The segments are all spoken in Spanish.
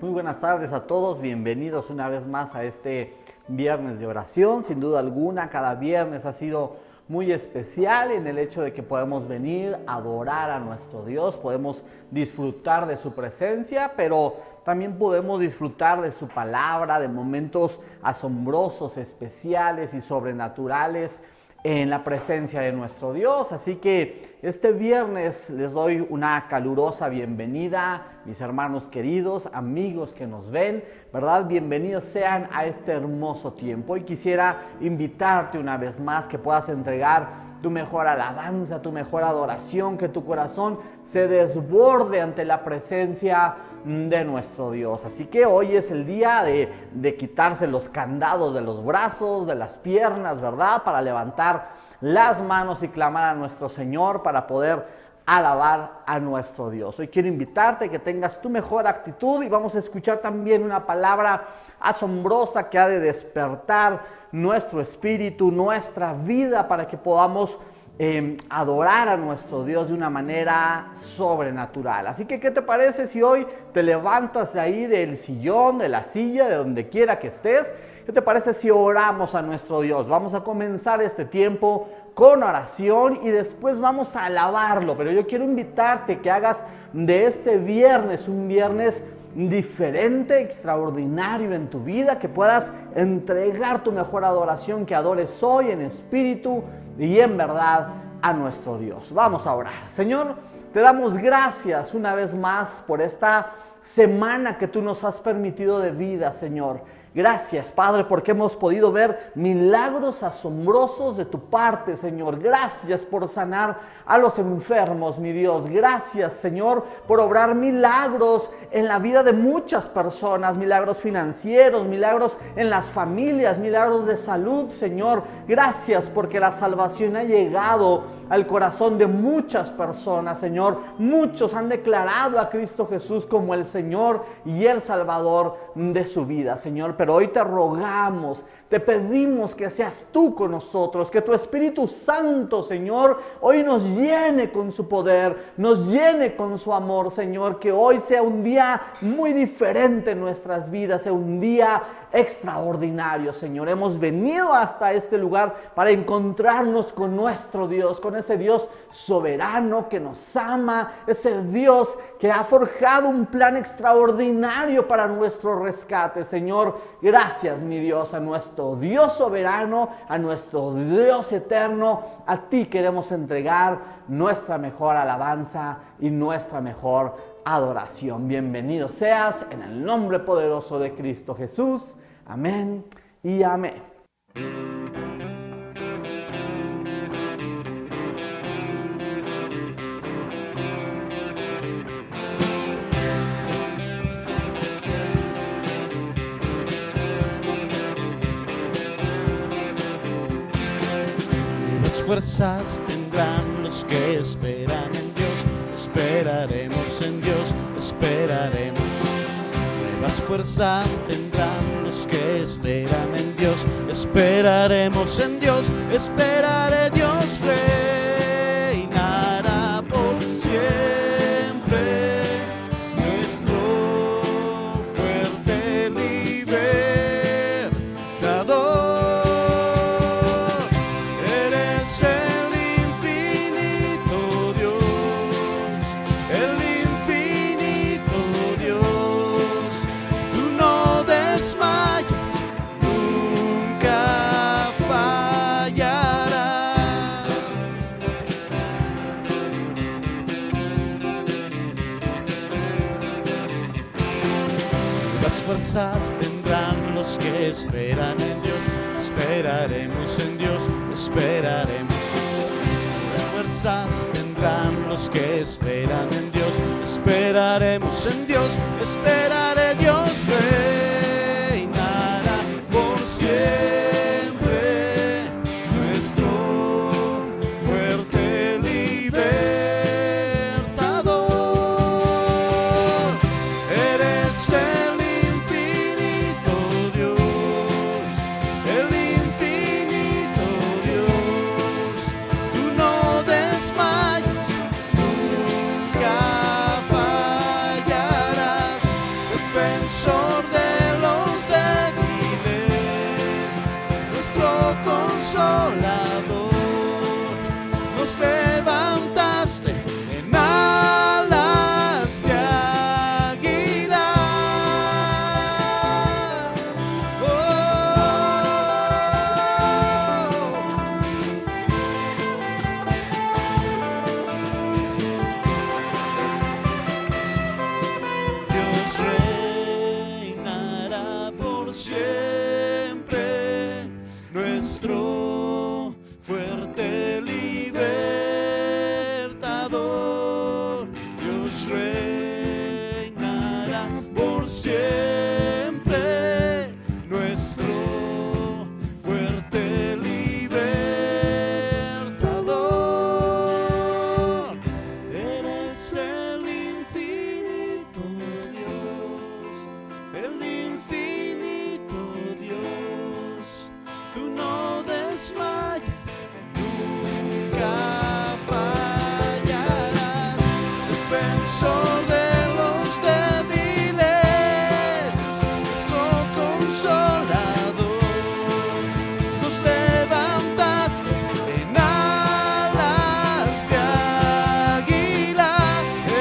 Muy buenas tardes a todos, bienvenidos una vez más a este viernes de oración. Sin duda alguna, cada viernes ha sido muy especial en el hecho de que podemos venir a adorar a nuestro Dios, podemos disfrutar de su presencia, pero también podemos disfrutar de su palabra, de momentos asombrosos, especiales y sobrenaturales en la presencia de nuestro Dios. Así que este viernes les doy una calurosa bienvenida, mis hermanos queridos, amigos que nos ven, ¿verdad? Bienvenidos sean a este hermoso tiempo. Y quisiera invitarte una vez más que puedas entregar tu mejor alabanza, tu mejor adoración, que tu corazón se desborde ante la presencia de nuestro Dios. Así que hoy es el día de quitarse los candados de los brazos, de las piernas, ¿verdad? Para levantar las manos y clamar a nuestro Señor para poder alabar a nuestro Dios. Hoy quiero invitarte a que tengas tu mejor actitud y vamos a escuchar también una palabra asombrosa que ha de despertar nuestro espíritu, nuestra vida, para que podamos adorar a nuestro Dios de una manera sobrenatural. Así que, ¿qué te parece si hoy te levantas de ahí del sillón, de la silla, de donde quiera que estés? ¿Qué te parece si oramos a nuestro Dios? Vamos a comenzar este tiempo con oración y después vamos a alabarlo. Pero yo quiero invitarte que hagas de este viernes un viernes diferente, extraordinario en tu vida, que puedas entregar tu mejor adoración, que adores hoy en espíritu y en verdad a nuestro Dios. Vamos a orar. Señor, te damos gracias una vez más por esta semana que tú nos has permitido de vida, Señor. Gracias, Padre, porque hemos podido ver milagros asombrosos de tu parte, Señor. Gracias por sanar a los enfermos, mi Dios. Gracias, Señor, por obrar milagros en la vida de muchas personas, milagros financieros, milagros en las familias, milagros de salud, Señor. Gracias porque la salvación ha llegado al corazón de muchas personas, Señor. Muchos han declarado a Cristo Jesús como el Señor y el Salvador de su vida, Señor. Pero hoy te rogamos, te pedimos que seas tú con nosotros, que tu Espíritu Santo, Señor, hoy nos llene con su poder, nos llene con su amor, Señor. Que hoy sea un día muy diferente en nuestras vidas, sea un día extraordinario, Señor. Hemos venido hasta este lugar para encontrarnos con nuestro Dios, con ese Dios soberano que nos ama, ese Dios que ha forjado un plan extraordinario para nuestro rescate, Señor. Gracias, mi Dios, a nuestro Dios soberano, a nuestro Dios eterno. A ti queremos entregar nuestra mejor alabanza y nuestra mejor adoración. Bienvenido seas en el nombre poderoso de Cristo Jesús. Amén y amén. Nuevas fuerzas tendrán los que esperan en Dios. Esperaremos en Dios, esperaremos. Nuevas fuerzas tendrán los que esperan en Dios. Esperaremos en Dios, esperaré. Dios reinará por siempre. Nuestro fuerte libertador. Eres el infinito Dios, el infinito Dios. Tú no desmayas, nunca fallarás. Las fuerzas tendrán los que esperan en Dios. Esperaremos en Dios, esperaremos. Las fuerzas tendrán los que esperan en Dios. Esperaremos en Dios, esperaré. Dios reinará por siempre. Nuestro fuerte libertador. Eres el infinito Dios, el infinito Dios. Tú no desmayas, nunca fallarás. defensor de los débiles, nuestro consolador. Nos levantaste en alas de águila. Dios reinará por siempre, nuestro fuerte libertador. Dios reinará por siempre, nuestro fuerte libertador. Eres el infinito Dios, el infinito Dios. Tú no desmayas, nunca fallarás. Defensor de los débiles, nuestro consolador. Nos levantaste en alas de águila.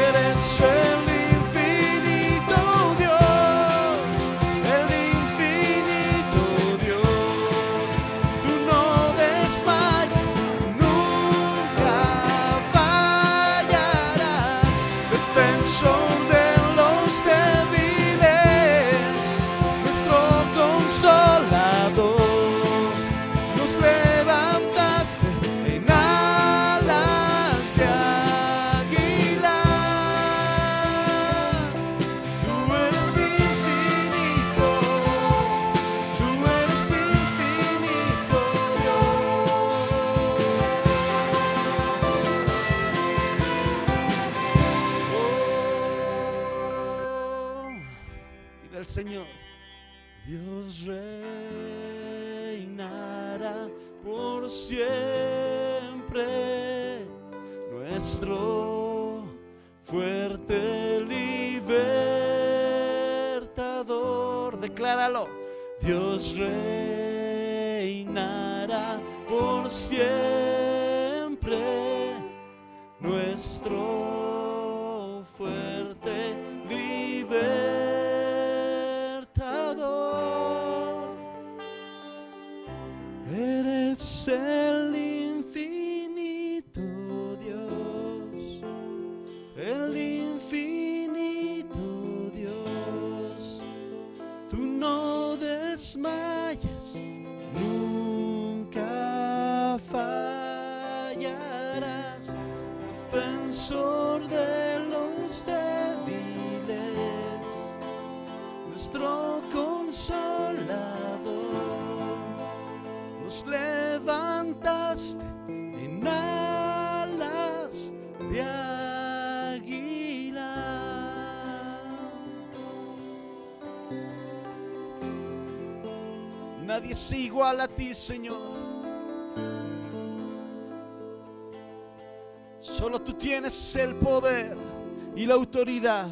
Eres el infinito Dios, el infinito Dios. Tú no desmayas, nunca fallarás. Defensor de los débiles, nuestro consolador. Nos levantaste en alas de águila. Tú eres infinito, tú eres infinito Dios. Dile al Señor: Dios reinará por siempre, nuestro fuerte libertador. Decláralo. Dios reinará por siempre, nuestro fuerte libertador. Eres el infinito Dios, el infinito Dios. Tú no desmayas, nunca fallarás. Defensor de los débiles, nuestro consolador. Nos levantaste en alas de águila. Nadie es igual a ti, Señor. Solo tú tienes el poder y la autoridad.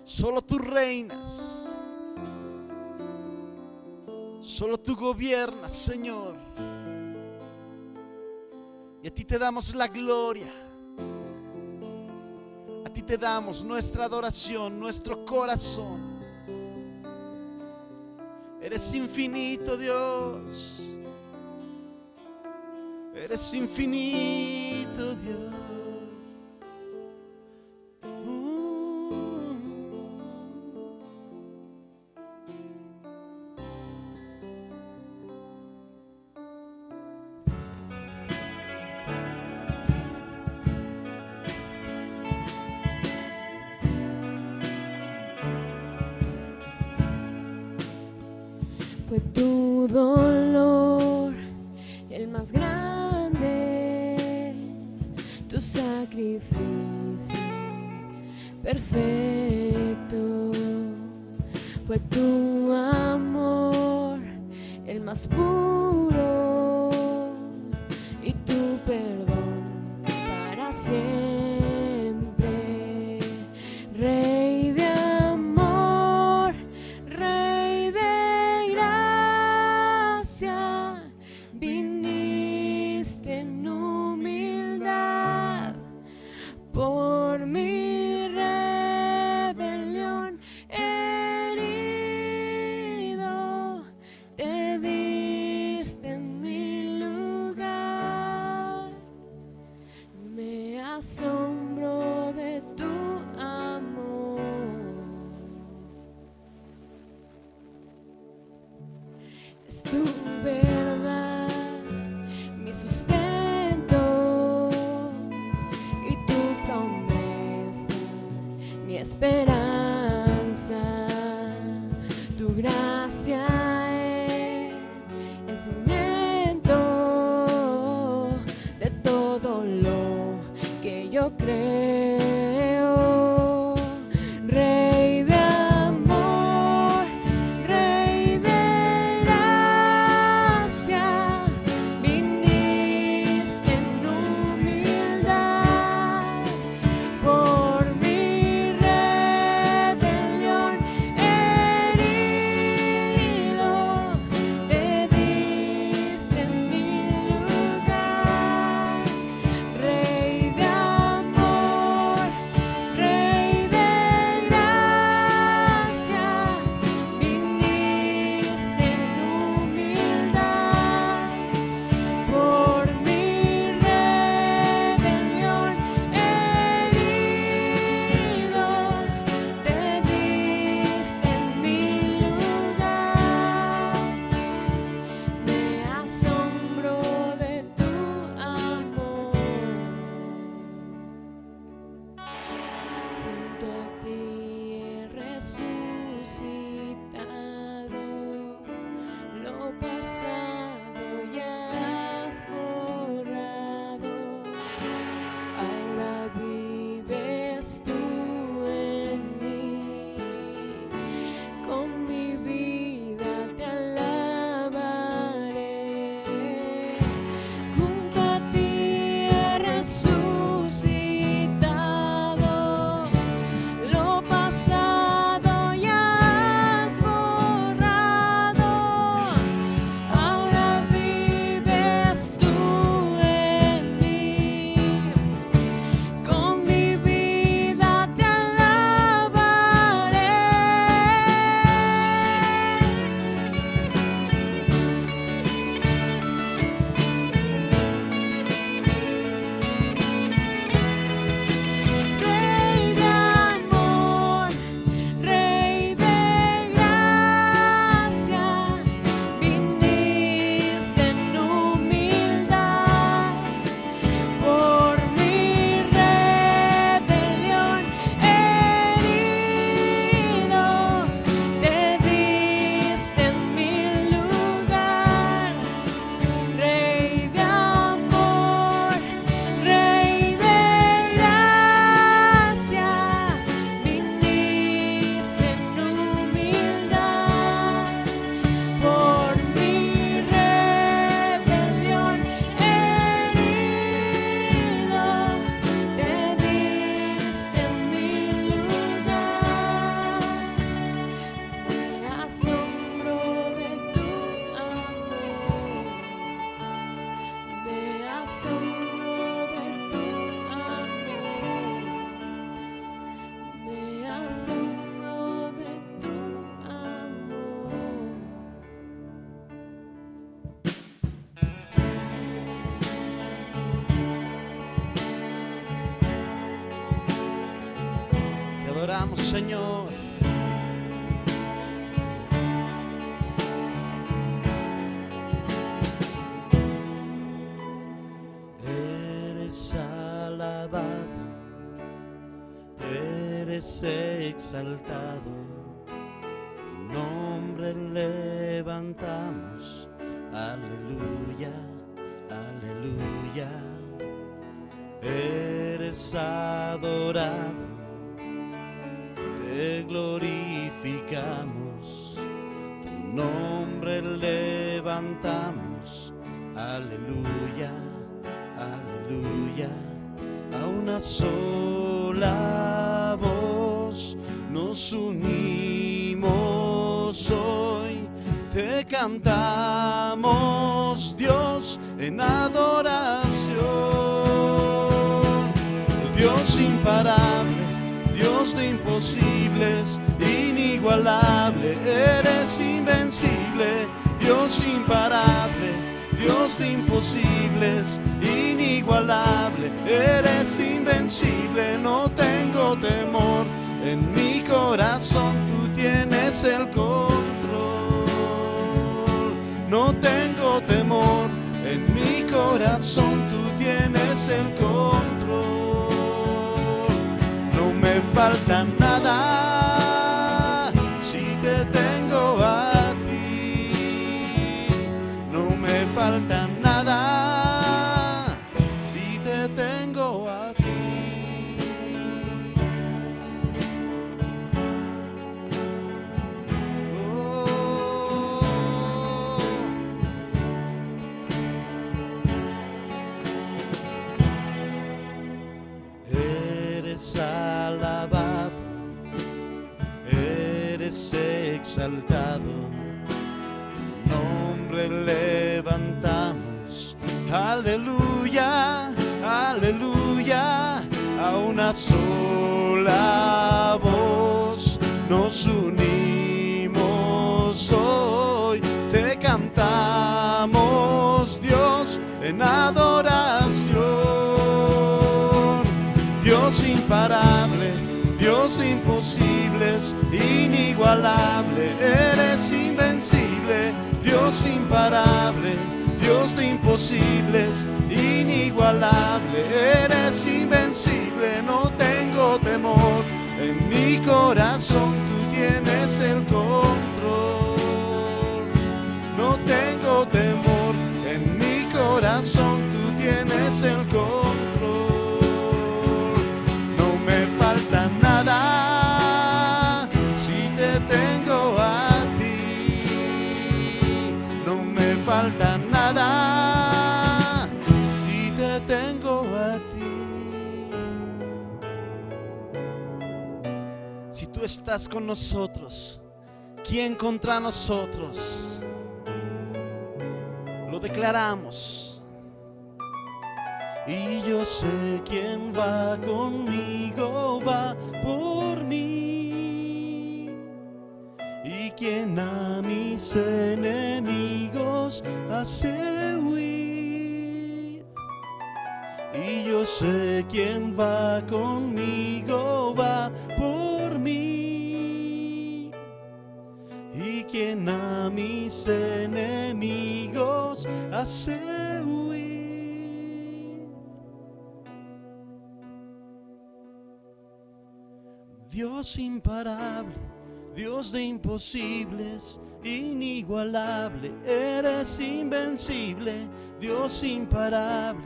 Solo tú reinas. Solo tú gobiernas, Señor. Y a ti te damos la gloria. A ti te damos nuestra adoración, nuestro corazón. Eres infinito, Dios. Eres infinito, Dios. Fue tu dolor el más grande, tu sacrificio perfecto. Fue tu amor el más puro y tu perdón para siempre. esperanza. Tu gracia es cimiento de todo lo que yo creo. Rey de amor, Rey de gracia, viniste en humildad por mi rebelión herido, te diste en mi lugar. Rey de amor, Rey de gracia, viniste en humildad por mi rebelión herido, te diste en mi lugar. Me asombro de tu amor. Junto a ti he resucitado, lo pasado ya has borrado. Ahora vives tú en mí, con mi vida te alabaré. Junto a ti he resucitado, lo pasado ya has borrado. Ahora vives tú en mí, con mi vida te alabaré. Rey de amor, Rey de gracia, viniste en humildad por mi rebelión herido, te diste en mi lugar. Rey de amor, Rey de gracia, viniste en humildad por mi rebelión herido, te diste en mi lugar. Me asombro de tu amor, me asombro de tu amor, me asombro de tu amor. Te adoramos, Señor. Eres alabado, eres exaltado, tu nombre levantamos. Aleluya, aleluya. Eres adorado, te glorificamos, tu nombre levantamos. Aleluya, aleluya. A una sola voz nos unimos hoy, te cantamos, Dios, en adoración. Dios imparable, Dios de imposibles, inigualable, eres invencible. Dios imparable, Dios de imposibles, inigualable, eres invencible. No tengo temor, en mi corazón tú tienes el control. No tengo temor, en mi corazón tú tienes el control. No me falta nada es exaltado, nombre levantamos, aleluya, aleluya, a una sola voz nos unimos hoy, te cantamos Dios en adoración, Dios imparable, Dios de imposibles, inigualable, eres invencible, Dios imparable, Dios de imposibles, inigualable, eres invencible, no tengo temor, en mi corazón tú tienes el control, no tengo temor, en mi corazón tú tienes el control. Falta nada si te tengo a ti. Si tú estás con nosotros, ¿quién contra nosotros? Lo declaramos. Y yo sé quién va conmigo, va por mí. Y quien a mis enemigos hace huir. Y yo sé quién va conmigo, va por mí. Y quien a mis enemigos hace huir. Dios imparable, Dios de imposibles, inigualable, eres invencible, Dios imparable,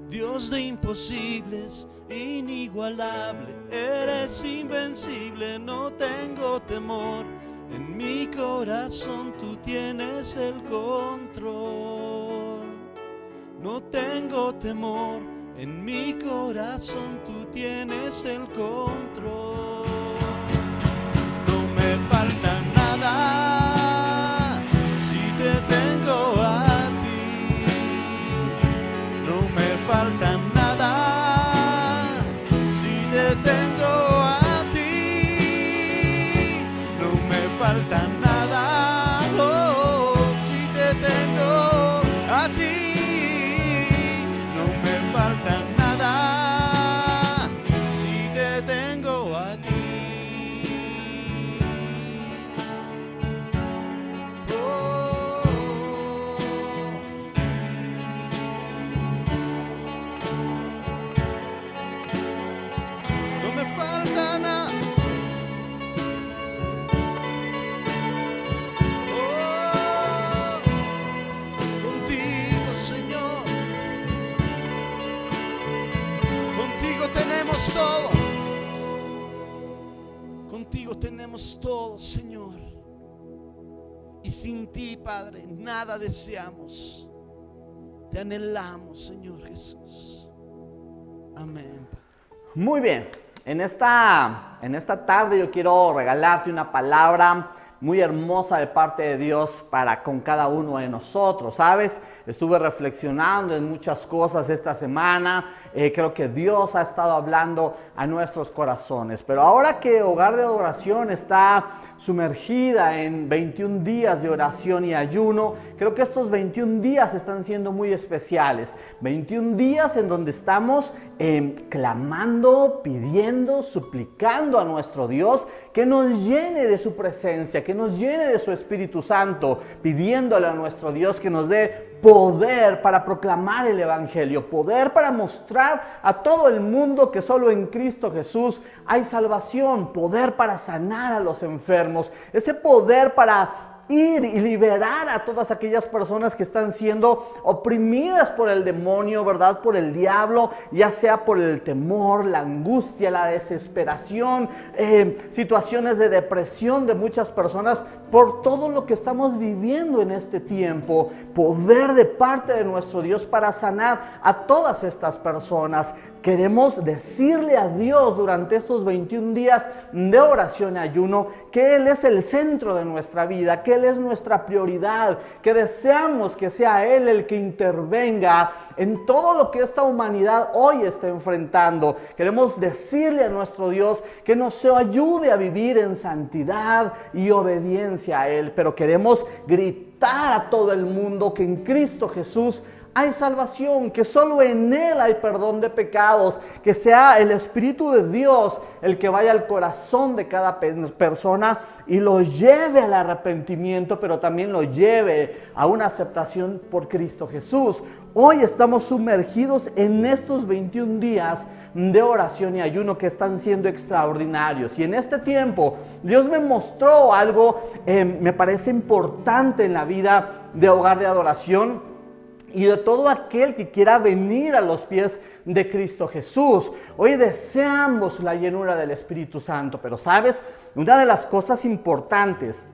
Dios de imposibles, inigualable, eres invencible, no tengo temor, en mi corazón tú tienes el control, no tengo temor, en mi corazón tú tienes el control. Falta nada si te tengo a ti, no me falta nada si te tengo a ti, no me falta nada, oh, si te tengo a ti, no me falta nada si te tengo a ti. Todo. Contigo tenemos todo, Señor. Y sin ti, Padre, nada deseamos. Te anhelamos, Señor Jesús. Amén. Muy bien. En esta tarde yo quiero regalarte una palabra muy hermosa de parte de Dios para con cada uno de nosotros, ¿sabes? Estuve reflexionando en muchas cosas esta semana. Creo que Dios ha estado hablando a nuestros corazones. Pero ahora que Hogar de Adoración está sumergida en 21 días de oración y ayuno, creo que estos 21 días están siendo muy especiales. 21 días en donde estamos clamando, pidiendo, suplicando a nuestro Dios que nos llene de su presencia, que nos llene de su Espíritu Santo, pidiéndole a nuestro Dios que nos dé poder para proclamar el Evangelio, poder para mostrar a todo el mundo que solo en Cristo Jesús hay salvación, poder para sanar a los enfermos, ese poder para ir y liberar a todas aquellas personas que están siendo oprimidas por el demonio, ¿verdad? Por el diablo, ya sea por el temor, la angustia, la desesperación, situaciones de depresión de muchas personas, por todo lo que estamos viviendo en este tiempo, poder de parte de nuestro Dios para sanar a todas estas personas. Queremos decirle a Dios durante estos 21 días de oración y ayuno que Él es el centro de nuestra vida, que Él es nuestra prioridad, que deseamos que sea Él el que intervenga en todo lo que esta humanidad hoy está enfrentando. Queremos decirle a nuestro Dios que nos ayude a vivir en santidad y obediencia a Él, pero queremos gritar a todo el mundo que en Cristo Jesús hay salvación, que solo en Él hay perdón de pecados, que sea el Espíritu de Dios el que vaya al corazón de cada persona y lo lleve al arrepentimiento, pero también lo lleve a una aceptación por Cristo Jesús. Hoy estamos sumergidos en estos 21 días de oración y ayuno que están siendo extraordinarios. Y en este tiempo Dios me mostró algo, me parece importante en la vida de Hogar de Adoración y de todo aquel que quiera venir a los pies de Cristo Jesús. Hoy deseamos la llenura del Espíritu Santo, pero ¿sabes? Una de las cosas importantes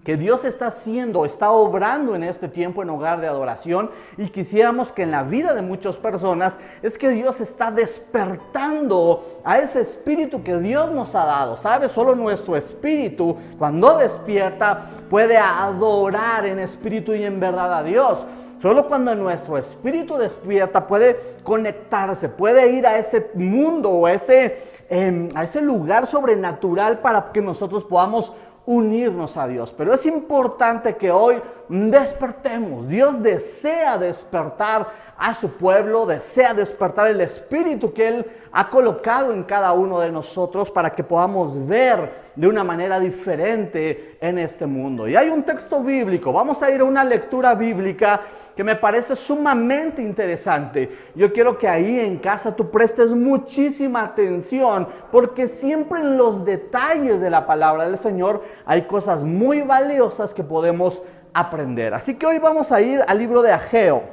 que Dios está haciendo, está obrando en este tiempo en Hogar de Adoración, y quisiéramos que en la vida de muchas personas, es que Dios está despertando a ese espíritu que Dios nos ha dado. ¿Sabes? Solo nuestro espíritu, cuando despierta, puede adorar en espíritu y en verdad a Dios. Solo cuando nuestro espíritu despierta puede conectarse, puede ir a ese mundo o a ese lugar sobrenatural para que nosotros podamos unirnos a Dios. Pero es importante que hoy despertemos. Dios desea despertar a su pueblo, desea despertar el espíritu que Él ha colocado en cada uno de nosotros para que podamos ver de una manera diferente en este mundo. Y hay un texto bíblico, vamos a ir a una lectura bíblica que me parece sumamente interesante. Yo quiero que ahí en casa tú prestes muchísima atención, porque siempre en los detalles de la palabra del Señor hay cosas muy valiosas que podemos aprender. Así que hoy vamos a ir al libro de Ageo,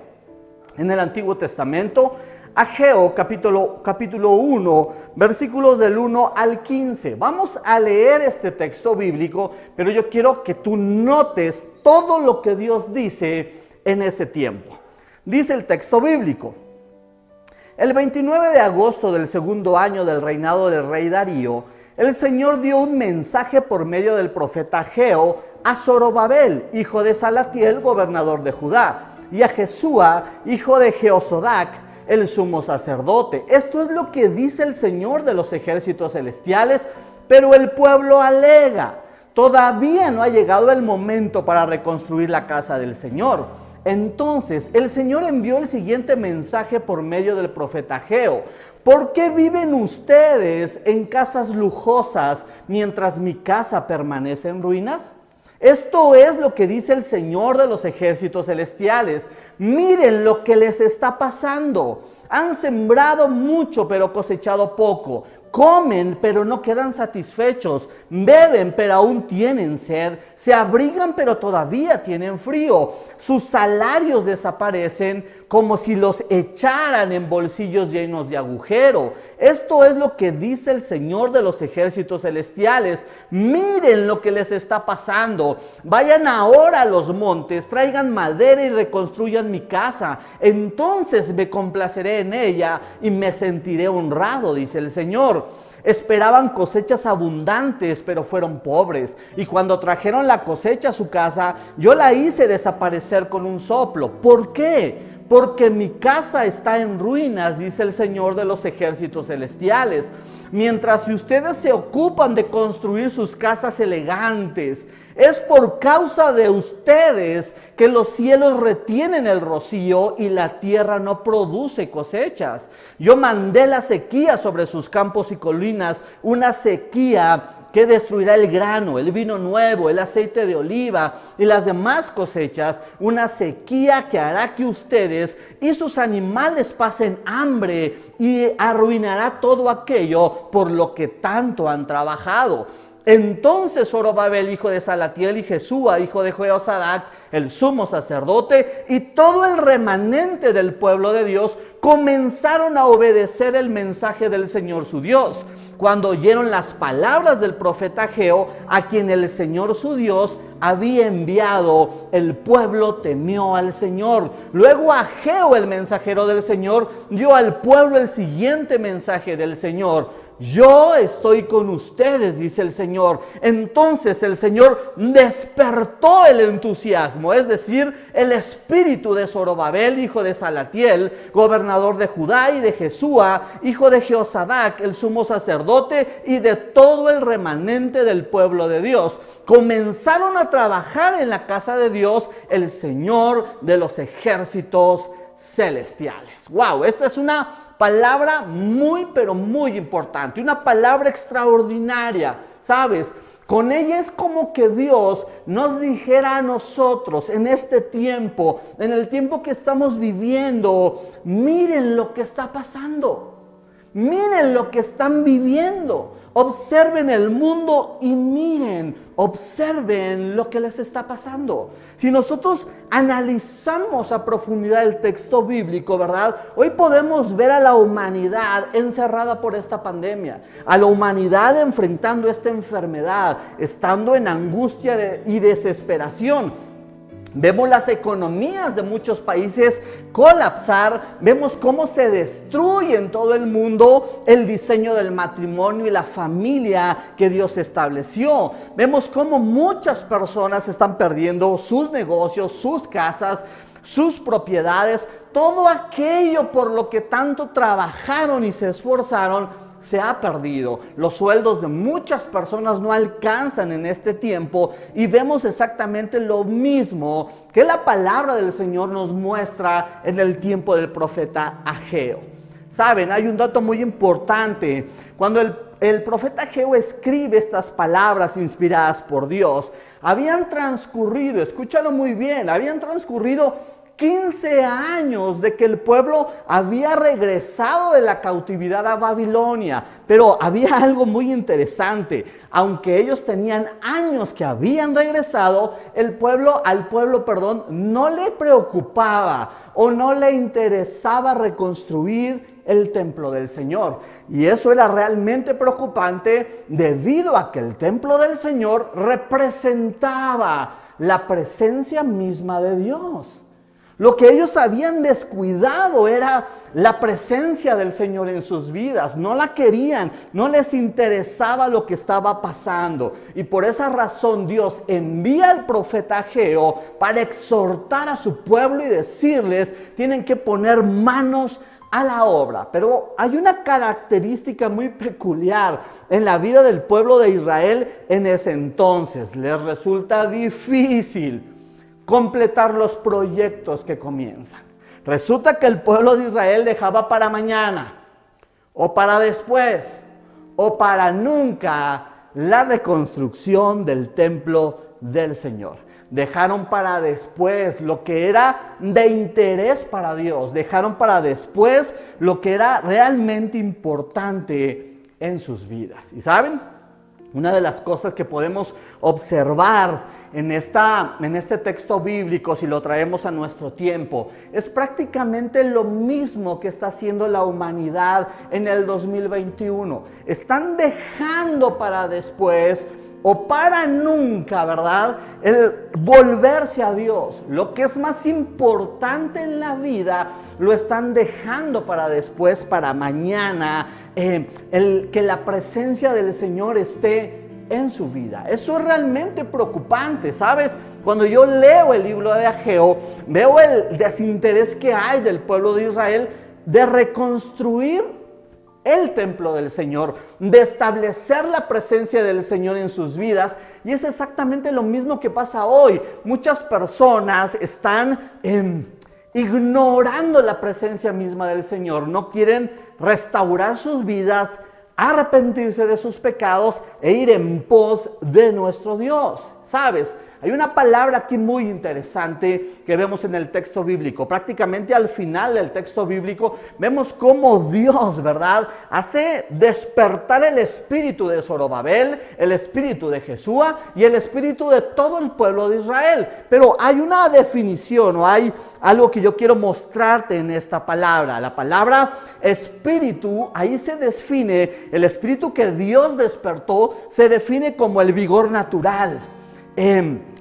en el Antiguo Testamento. Ageo capítulo 1, versículos del 1 al 15. Vamos a leer este texto bíblico, pero yo quiero que tú notes todo lo que Dios dice en ese tiempo. Dice el texto bíblico: el 29 de agosto del segundo año del reinado del rey Darío, el Señor dio un mensaje por medio del profeta Ageo a Zorobabel, hijo de Salatiel, gobernador de Judá, y a Jesúa, hijo de Jehozodac, el sumo sacerdote. Esto es lo que dice el Señor de los ejércitos celestiales. Pero el pueblo alega: todavía no ha llegado el momento para reconstruir la casa del Señor. Entonces el Señor envió el siguiente mensaje por medio del profeta Ageo: ¿por qué viven ustedes en casas lujosas mientras mi casa permanece en ruinas? Esto es lo que dice el Señor de los ejércitos celestiales. Miren lo que les está pasando. Han sembrado mucho, pero cosechado poco. Comen, pero no quedan satisfechos. Beben, pero aún tienen sed. Se abrigan, pero todavía tienen frío. Sus salarios desaparecen como si los echaran en bolsillos llenos de agujero. Esto es lo que dice el Señor de los ejércitos celestiales. Miren lo que les está pasando. Vayan ahora a los montes, traigan madera y reconstruyan mi casa. Entonces me complaceré en ella y me sentiré honrado, dice el Señor. Esperaban cosechas abundantes, pero fueron pobres. Y cuando trajeron la cosecha a su casa, yo la hice desaparecer con un soplo. ¿Por qué? Porque mi casa está en ruinas, dice el Señor de los ejércitos celestiales. Mientras ustedes se ocupan de construir sus casas elegantes, es por causa de ustedes que los cielos retienen el rocío y la tierra no produce cosechas. Yo mandé la sequía sobre sus campos y colinas, una sequía que destruirá el grano, el vino nuevo, el aceite de oliva y las demás cosechas, una sequía que hará que ustedes y sus animales pasen hambre y arruinará todo aquello por lo que tanto han trabajado. Entonces Zorobabel, hijo de Salatiel, y Jesúa, hijo de Jehozadak, el sumo sacerdote, y todo el remanente del pueblo de Dios comenzaron a obedecer el mensaje del Señor su Dios. cuando oyeron las palabras del profeta Ageo, a quien el Señor su Dios había enviado, el pueblo temió al Señor. Luego Ageo, el mensajero del Señor, dio al pueblo el siguiente mensaje del Señor: yo estoy con ustedes, dice el Señor. Entonces el Señor despertó el entusiasmo, es decir, el espíritu de Zorobabel, hijo de Salatiel, gobernador de Judá, y de Jesúa, hijo de Jehosadac, el sumo sacerdote, y de todo el remanente del pueblo de Dios. Comenzaron a trabajar en la casa de Dios, el Señor de los ejércitos celestiales. ¡Wow! Esta es una palabra muy, pero muy importante, una palabra extraordinaria, ¿sabes? Con ella es como que Dios nos dijera a nosotros en este tiempo, en el tiempo que estamos viviendo: miren lo que está pasando, miren lo que están viviendo, observen el mundo y miren, observen lo que les está pasando. Si nosotros analizamos a profundidad el texto bíblico, ¿verdad? Hoy podemos ver a la humanidad encerrada por esta pandemia, a la humanidad enfrentando esta enfermedad, estando en angustia y desesperación. Vemos las economías de muchos países colapsar, vemos cómo se destruye en todo el mundo el diseño del matrimonio y la familia que Dios estableció. Vemos cómo muchas personas están perdiendo sus negocios, sus casas, sus propiedades, todo aquello por lo que tanto trabajaron y se esforzaron se ha perdido. Los sueldos de muchas personas no alcanzan en este tiempo y vemos exactamente lo mismo que la palabra del Señor nos muestra en el tiempo del profeta Ageo. Saben, hay un dato muy importante. Cuando el profeta Ageo escribe estas palabras inspiradas por Dios, habían transcurrido, escúchalo muy bien, habían transcurrido 15 años de que el pueblo había regresado de la cautividad a Babilonia. Pero había algo muy interesante. Aunque ellos tenían años que habían regresado, al pueblo, no le preocupaba o no le interesaba reconstruir el templo del Señor. Y eso era realmente preocupante debido a que el templo del Señor representaba la presencia misma de Dios. Lo que ellos habían descuidado era la presencia del Señor en sus vidas. No la querían, no les interesaba lo que estaba pasando. Y por esa razón Dios envía al profeta Ageo para exhortar a su pueblo y decirles: tienen que poner manos a la obra. Pero hay una característica muy peculiar en la vida del pueblo de Israel en ese entonces. Les resulta difícil completar los proyectos que comienzan. Resulta que el pueblo de Israel dejaba para mañana, o para después, o para nunca la reconstrucción del templo del Señor. Dejaron para después lo que era de interés para Dios. Dejaron para después lo que era realmente importante en sus vidas. ¿Y saben? Una de las cosas que podemos observar en este texto bíblico, si lo traemos a nuestro tiempo, es prácticamente lo mismo que está haciendo la humanidad en el 2021. Están dejando para después o para nunca, ¿verdad?, el volverse a Dios. Lo que es más importante en la vida lo están dejando para después, para mañana, que la presencia del Señor esté en su vida. Eso es realmente preocupante, ¿sabes? Cuando yo leo el libro de Ageo, veo el desinterés que hay del pueblo de Israel de reconstruir el templo del Señor, de establecer la presencia del Señor en sus vidas. Y es exactamente lo mismo que pasa hoy. Muchas personas están ignorando la presencia misma del Señor. No quieren restaurar sus vidas, arrepentirse de sus pecados e ir en pos de nuestro Dios. ¿Sabes? Hay una palabra aquí muy interesante que vemos en el texto bíblico. Prácticamente al final del texto bíblico vemos cómo Dios, ¿verdad?, hace despertar el espíritu de Zorobabel, el espíritu de Jesúa y el espíritu de todo el pueblo de Israel. Pero hay una definición o hay algo que yo quiero mostrarte en esta palabra. La palabra espíritu, ahí se define, el espíritu que Dios despertó, se define como el vigor natural,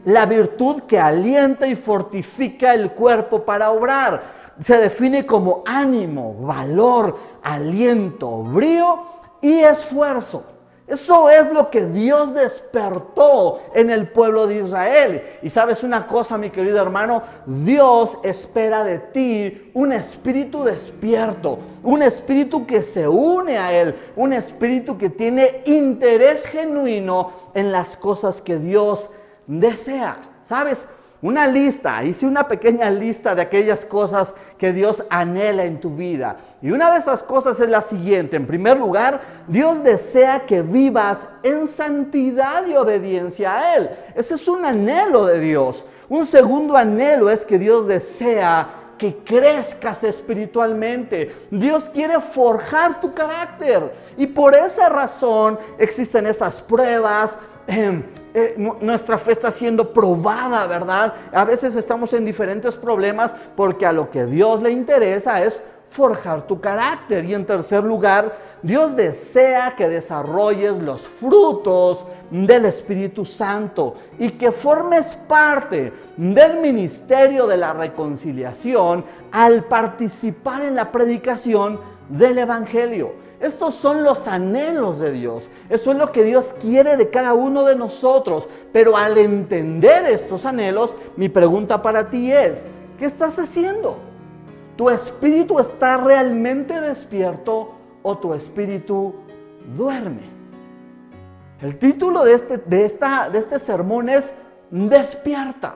la virtud que alienta y fortifica el cuerpo para obrar. Se define como ánimo, valor, aliento, brío y esfuerzo. Eso es lo que Dios despertó en el pueblo de Israel. Y sabes una cosa, mi querido hermano, Dios espera de ti un espíritu despierto, un espíritu que se une a Él, un espíritu que tiene interés genuino en las cosas que Dios desea. ¿Sabes? Una lista, hice una pequeña lista de aquellas cosas que Dios anhela en tu vida. Y una de esas cosas es la siguiente. En primer lugar, Dios desea que vivas en santidad y obediencia a Él. Ese es un anhelo de Dios. Un segundo anhelo es que Dios desea que crezcas espiritualmente. Dios quiere forjar tu carácter. Y por esa razón existen esas pruebas. Nuestra fe está siendo probada, ¿verdad? A veces estamos en diferentes problemas porque a lo que Dios le interesa es forjar tu carácter. Y en tercer lugar, Dios desea que desarrolles los frutos del Espíritu Santo y que formes parte del ministerio de la reconciliación al participar en la predicación del Evangelio. Estos son los anhelos de Dios. Eso es lo que Dios quiere de cada uno de nosotros. Pero al entender estos anhelos, mi pregunta para ti es, ¿qué estás haciendo? ¿Tu espíritu está realmente despierto o tu espíritu duerme? El título de este sermón es Despierta.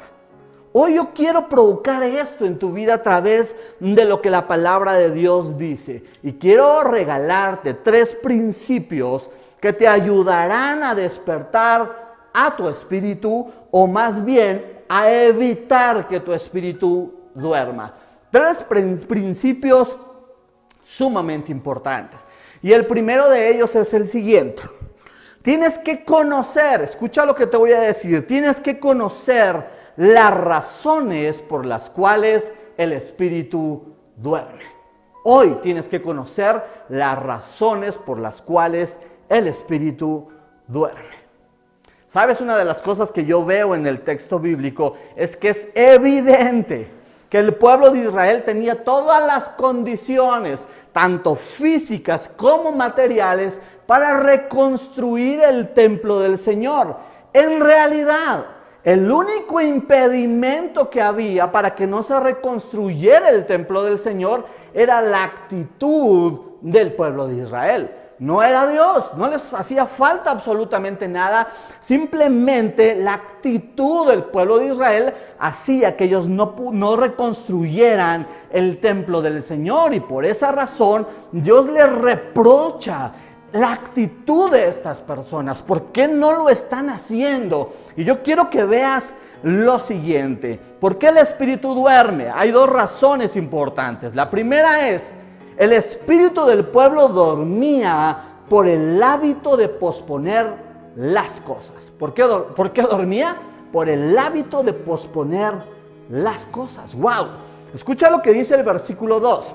Hoy yo quiero provocar esto en tu vida a través de lo que la palabra de Dios dice. Y quiero regalarte 3 principios que te ayudarán a despertar a tu espíritu, o más bien a evitar que tu espíritu duerma. 3 principios sumamente importantes. Y el primero de ellos es el siguiente. Tienes que conocer, escucha lo que te voy a decir, tienes que conocer las razones por las cuales el espíritu duerme. Hoy tienes que conocer las razones por las cuales el espíritu duerme. ¿Sabes? Una de las cosas que yo veo en el texto bíblico es que es evidente que el pueblo de Israel tenía todas las condiciones, tanto físicas como materiales, para reconstruir el templo del Señor. En realidad, el único impedimento que había para que no se reconstruyera el templo del Señor era la actitud del pueblo de Israel. No era Dios, no les hacía falta absolutamente nada. Simplemente la actitud del pueblo de Israel hacía que ellos no reconstruyeran el templo del Señor. Y por esa razón Dios les reprocha la actitud de estas personas. ¿Por qué no lo están haciendo? Y yo quiero que veas lo siguiente. ¿Por qué el espíritu duerme? Hay 2 razones importantes. La primera es, el espíritu del pueblo dormía por el hábito de posponer las cosas. ¿Por qué dormía? Por el hábito de posponer las cosas. ¡Wow! Escucha lo que dice el versículo 2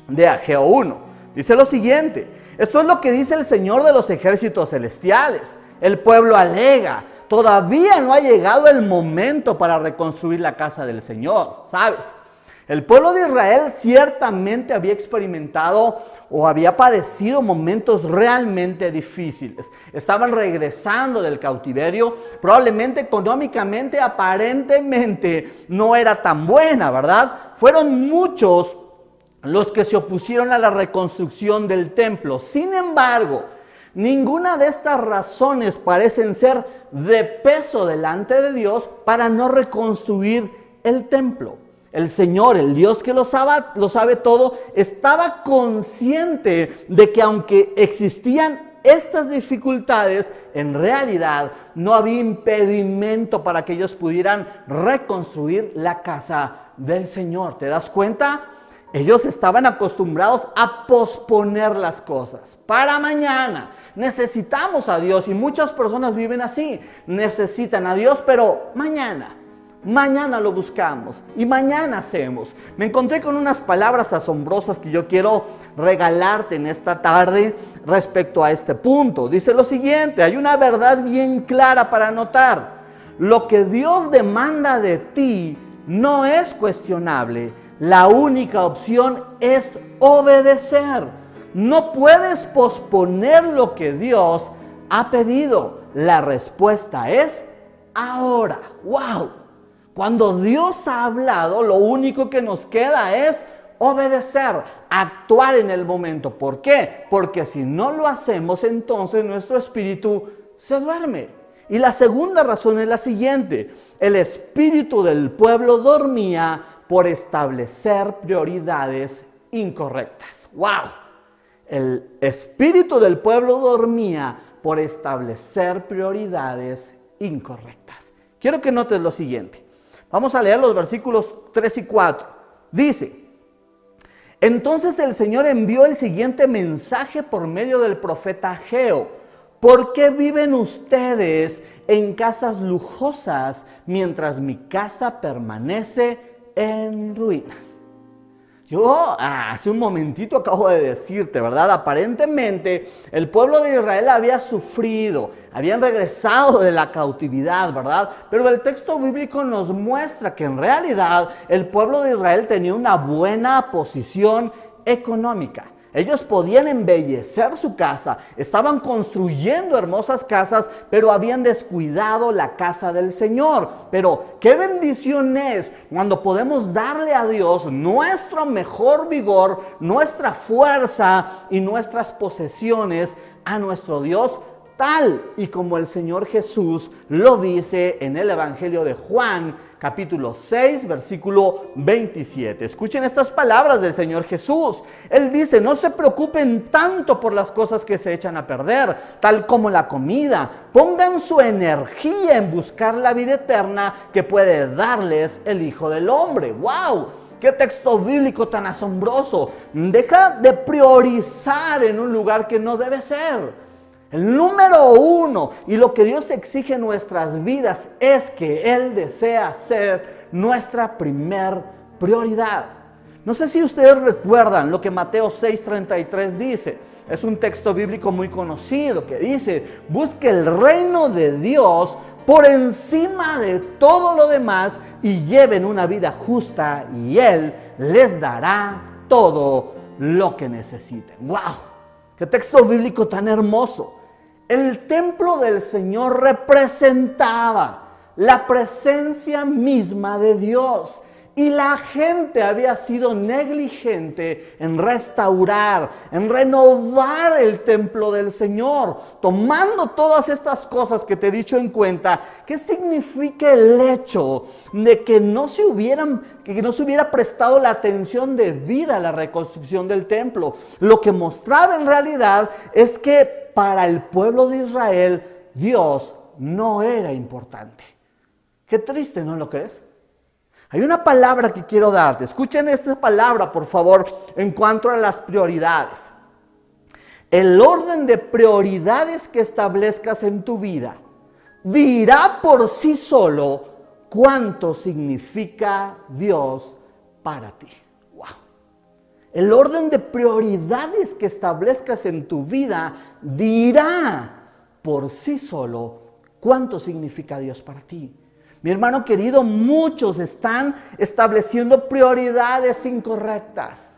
de Ageo 1. Dice lo siguiente. Esto es lo que dice el Señor de los ejércitos celestiales. El pueblo alega, todavía no ha llegado el momento para reconstruir la casa del Señor, ¿sabes? El pueblo de Israel ciertamente había experimentado o había padecido momentos realmente difíciles. Estaban regresando del cautiverio, probablemente económicamente, aparentemente no era tan buena, ¿verdad? Fueron muchos los que se opusieron a la reconstrucción del templo. Sin embargo, ninguna de estas razones parecen ser de peso delante de Dios para no reconstruir el templo. El Señor, el Dios que lo sabe todo, estaba consciente de que aunque existían estas dificultades, en realidad no había impedimento para que ellos pudieran reconstruir la casa del Señor. ¿Te das cuenta? Ellos estaban acostumbrados a posponer las cosas para mañana. Necesitamos a Dios y muchas personas viven así. Necesitan a Dios, pero mañana lo buscamos y mañana hacemos. Me encontré con unas palabras asombrosas que yo quiero regalarte en esta tarde respecto a este punto. Dice lo siguiente: hay una verdad bien clara para notar. Lo que Dios demanda de ti no es cuestionable. La única opción es obedecer. No puedes posponer lo que Dios ha pedido. La respuesta es ahora. ¡Wow! Cuando Dios ha hablado, lo único que nos queda es obedecer, actuar en el momento. ¿Por qué? Porque si no lo hacemos, entonces nuestro espíritu se duerme. Y la segunda razón es la siguiente: el espíritu del pueblo dormía por establecer prioridades incorrectas. ¡Wow! El espíritu del pueblo dormía por establecer prioridades incorrectas. Quiero que notes lo siguiente. Vamos a leer los versículos 3 y 4. Dice: entonces el Señor envió el siguiente mensaje por medio del profeta Ageo: ¿por qué viven ustedes en casas lujosas mientras mi casa permanece en ruinas? Yo hace un momentito acabo de decirte, ¿verdad? Aparentemente el pueblo de Israel había sufrido, habían regresado de la cautividad, ¿verdad? Pero el texto bíblico nos muestra que en realidad el pueblo de Israel tenía una buena posición económica. Ellos podían embellecer su casa, estaban construyendo hermosas casas, pero habían descuidado la casa del Señor. Pero qué bendición es cuando podemos darle a Dios nuestro mejor vigor, nuestra fuerza y nuestras posesiones a nuestro Dios, tal y como el Señor Jesús lo dice en el Evangelio de Juan, capítulo 6, versículo 27. Escuchen estas palabras del Señor Jesús. Él dice: no se preocupen tanto por las cosas que se echan a perder, tal como la comida. Pongan su energía en buscar la vida eterna que puede darles el Hijo del Hombre. ¡Wow! ¡Qué texto bíblico tan asombroso! Deja de priorizar en un lugar que no debe ser. El número uno y lo que Dios exige en nuestras vidas es que Él desea ser nuestra primer prioridad. No sé si ustedes recuerdan lo que Mateo 6:33 dice. Es un texto bíblico muy conocido que dice: busque el reino de Dios por encima de todo lo demás y lleven una vida justa y Él les dará todo lo que necesiten. ¡Wow! ¡Qué texto bíblico tan hermoso! El templo del Señor representaba la presencia misma de Dios. Y la gente había sido negligente en restaurar, en renovar el templo del Señor. Tomando todas estas cosas que te he dicho en cuenta, ¿qué significa el hecho de que no se hubiera prestado la atención debida a la reconstrucción del templo? Lo que mostraba en realidad es que para el pueblo de Israel, Dios no era importante. Qué triste, ¿no lo crees? Hay una palabra que quiero darte. Escuchen esta palabra, por favor, en cuanto a las prioridades. El orden de prioridades que establezcas en tu vida dirá por sí solo cuánto significa Dios para ti. Wow. El orden de prioridades que establezcas en tu vida dirá por sí solo cuánto significa Dios para ti. Mi hermano querido, muchos están estableciendo prioridades incorrectas.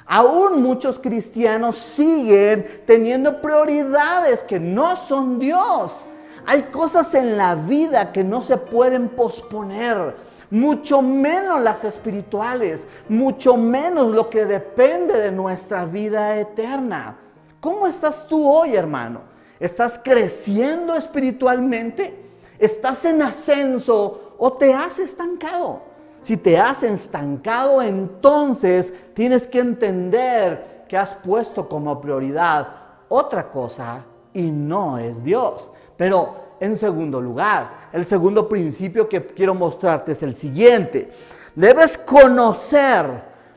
Aún muchos cristianos siguen teniendo prioridades que no son Dios. Hay cosas en la vida que no se pueden posponer, mucho menos las espirituales, mucho menos lo que depende de nuestra vida eterna. ¿Cómo estás tú hoy, hermano? ¿Estás creciendo espiritualmente? ¿Estás en ascenso o te has estancado? Si te has estancado, entonces tienes que entender que has puesto como prioridad otra cosa y no es Dios. Pero en segundo lugar, el segundo principio que quiero mostrarte es el siguiente. Debes conocer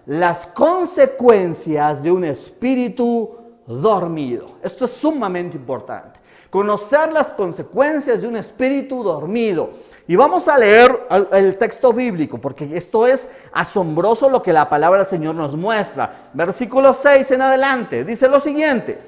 las consecuencias de un espíritu dormido. Esto es sumamente importante. Conocer las consecuencias de un espíritu dormido. Y vamos a leer el texto bíblico, porque esto es asombroso lo que la palabra del Señor nos muestra. Versículo 6 en adelante, dice lo siguiente.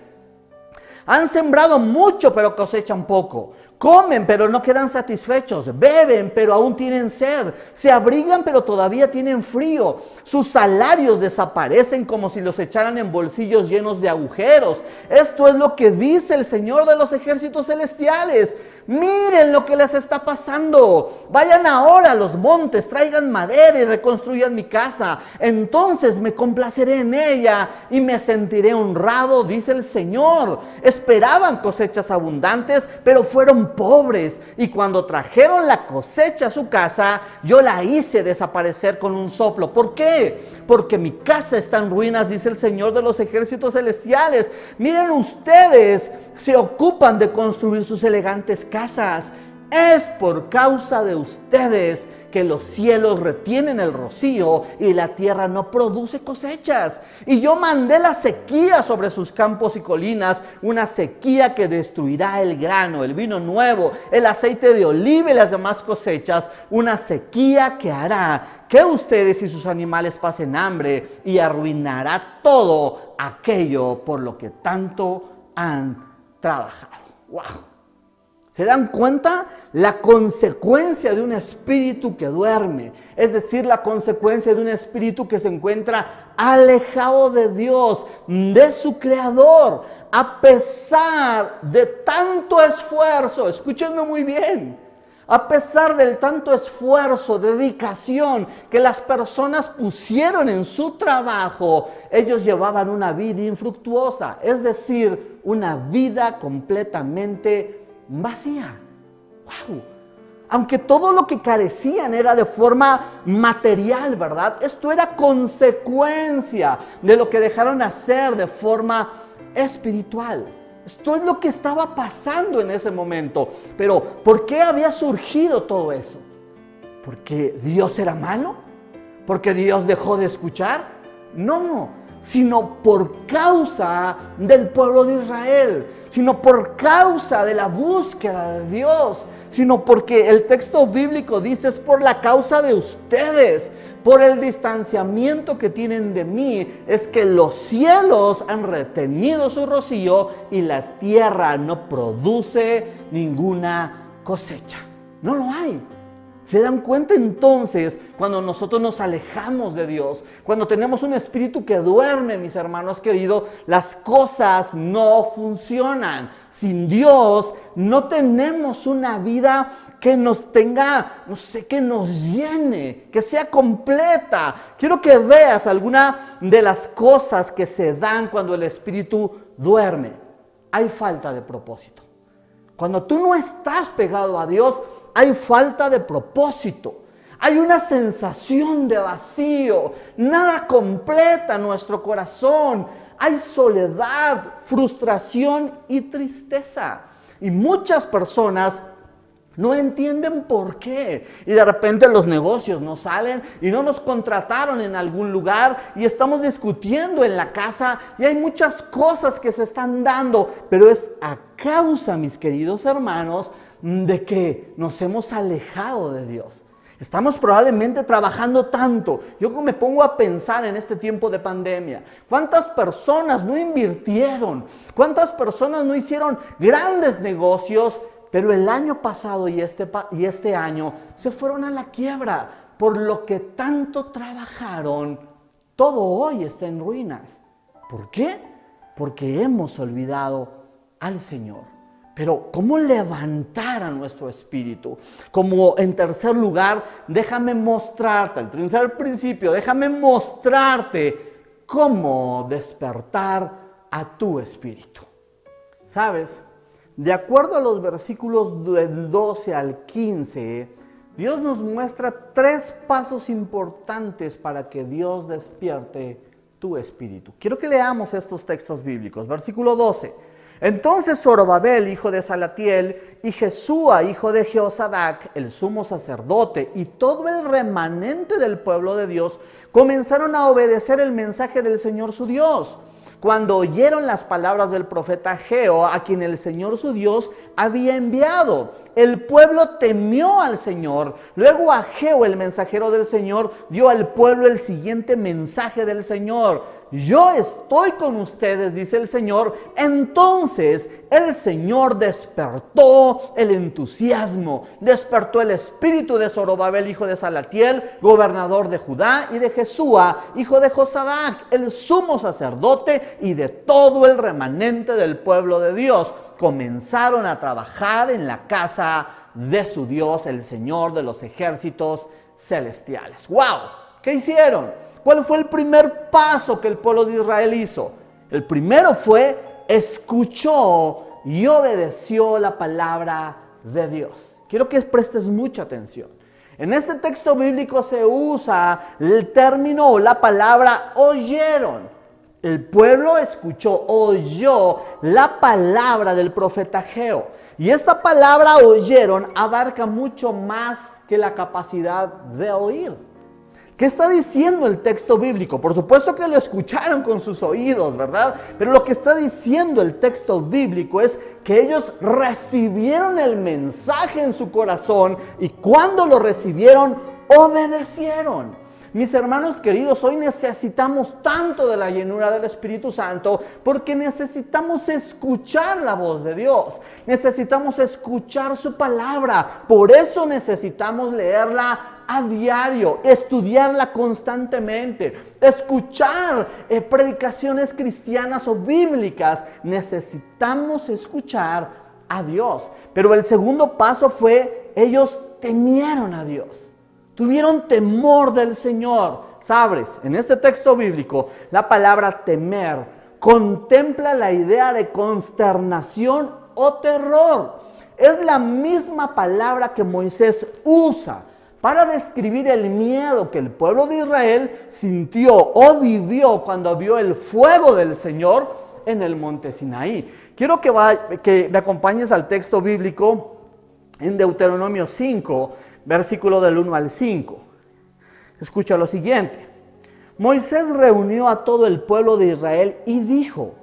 Han sembrado mucho, pero cosechan poco. Comen, pero no quedan satisfechos. Beben, pero aún tienen sed. Se abrigan, pero todavía tienen frío. Sus salarios desaparecen como si los echaran en bolsillos llenos de agujeros. Esto es lo que dice el Señor de los ejércitos celestiales. Miren lo que les está pasando. Vayan ahora a los montes, traigan madera y reconstruyan mi casa. Entonces me complaceré en ella y me sentiré honrado, dice el Señor. Esperaban cosechas abundantes, pero fueron pobres. Y cuando trajeron la cosecha a su casa, yo la hice desaparecer con un soplo. ¿Por qué? Porque mi casa está en ruinas, dice el Señor de los ejércitos celestiales. Miren ustedes, se ocupan de construir sus elegantes casas. Es por causa de ustedes que los cielos retienen el rocío y la tierra no produce cosechas. Y yo mandé la sequía sobre sus campos y colinas, una sequía que destruirá el grano, el vino nuevo, el aceite de oliva y las demás cosechas, una sequía que hará que ustedes y sus animales pasen hambre y arruinará todo aquello por lo que tanto han trabajado. ¡Wow! ¿Se dan cuenta? La consecuencia de un espíritu que duerme, es decir, la consecuencia de un espíritu que se encuentra alejado de Dios, de su Creador, a pesar de tanto esfuerzo. Escúchenme muy bien. A pesar del tanto esfuerzo, dedicación que las personas pusieron en su trabajo, ellos llevaban una vida infructuosa, es decir, una vida completamente vacía. ¡Wow! Aunque todo lo que carecían era de forma material, ¿verdad? Esto era consecuencia de lo que dejaron hacer de forma espiritual. Esto es lo que estaba pasando en ese momento. Pero, ¿por qué había surgido todo eso? ¿Porque Dios era malo? ¿Porque Dios dejó de escuchar? No, sino por causa del pueblo de Israel, sino por causa de la búsqueda de Dios, sino porque el texto bíblico dice es por la causa de ustedes. Por el distanciamiento que tienen de mí, es que los cielos han retenido su rocío y la tierra no produce ninguna cosecha. No lo hay. ¿Se dan cuenta entonces cuando nosotros nos alejamos de Dios? Cuando tenemos un espíritu que duerme, mis hermanos queridos, las cosas no funcionan. Sin Dios no tenemos una vida que nos tenga, que nos llene, que sea completa. Quiero que veas alguna de las cosas que se dan cuando el espíritu duerme. Hay falta de propósito. Cuando tú no estás pegado a Dios, hay falta de propósito. Hay una sensación de vacío. Nada completa nuestro corazón. Hay soledad, frustración y tristeza. Y muchas personas no entienden por qué. Y de repente los negocios no salen y no nos contrataron en algún lugar y estamos discutiendo en la casa y hay muchas cosas que se están dando, pero es a causa, mis queridos hermanos, de que nos hemos alejado de Dios. Estamos probablemente trabajando tanto. Yo me pongo a pensar en este tiempo de pandemia. ¿Cuántas personas no invirtieron? ¿Cuántas personas no hicieron grandes negocios? Pero el año pasado y este año se fueron a la quiebra. Por lo que tanto trabajaron, todo hoy está en ruinas. ¿Por qué? Porque hemos olvidado al Señor. Pero ¿cómo levantar a nuestro espíritu? Como en tercer lugar, déjame mostrarte, el tercer principio, déjame mostrarte cómo despertar a tu espíritu. ¿Sabes? De acuerdo a los versículos del 12 al 15, Dios nos muestra 3 pasos importantes para que Dios despierte tu espíritu. Quiero que leamos estos textos bíblicos. Versículo 12. Entonces Zorobabel, hijo de Salatiel, y Jesúa, hijo de Jehozadak, el sumo sacerdote, y todo el remanente del pueblo de Dios, comenzaron a obedecer el mensaje del Señor su Dios. Cuando oyeron las palabras del profeta Ageo, a quien el Señor su Dios había enviado, el pueblo temió al Señor. Luego Ageo, el mensajero del Señor, dio al pueblo el siguiente mensaje del Señor: yo estoy con ustedes, dice el Señor. Entonces el Señor despertó el entusiasmo, despertó el espíritu de Zorobabel, hijo de Salatiel, gobernador de Judá, y de Jesúa, hijo de Josadac, el sumo sacerdote, y de todo el remanente del pueblo de Dios. Comenzaron a trabajar en la casa de su Dios, el Señor de los ejércitos celestiales. ¡Wow! ¿Qué hicieron? ¿Cuál fue el primer paso que el pueblo de Israel hizo? El primero fue: escuchó y obedeció la palabra de Dios. Quiero que prestes mucha atención. En este texto bíblico se usa el término o la palabra oyeron. El pueblo escuchó, oyó la palabra del profeta Ageo. Y esta palabra oyeron abarca mucho más que la capacidad de oír. ¿Qué está diciendo el texto bíblico? Por supuesto que lo escucharon con sus oídos, ¿verdad? Pero lo que está diciendo el texto bíblico es que ellos recibieron el mensaje en su corazón y cuando lo recibieron, obedecieron. Mis hermanos queridos, hoy necesitamos tanto de la llenura del Espíritu Santo porque necesitamos escuchar la voz de Dios. Necesitamos escuchar su palabra. Por eso necesitamos leerla a diario, estudiarla constantemente, escuchar predicaciones cristianas o bíblicas. Necesitamos escuchar a Dios. Pero el segundo paso fue: ellos temieron a Dios. Tuvieron temor del Señor. Sabes, en este texto bíblico, la palabra temer contempla la idea de consternación o terror. Es la misma palabra que Moisés usa para describir el miedo que el pueblo de Israel sintió o vivió cuando vio el fuego del Señor en el monte Sinaí. Quiero que me acompañes al texto bíblico en Deuteronomio 5, versículo del 1 al 5. Escucha lo siguiente. Moisés reunió a todo el pueblo de Israel y dijo: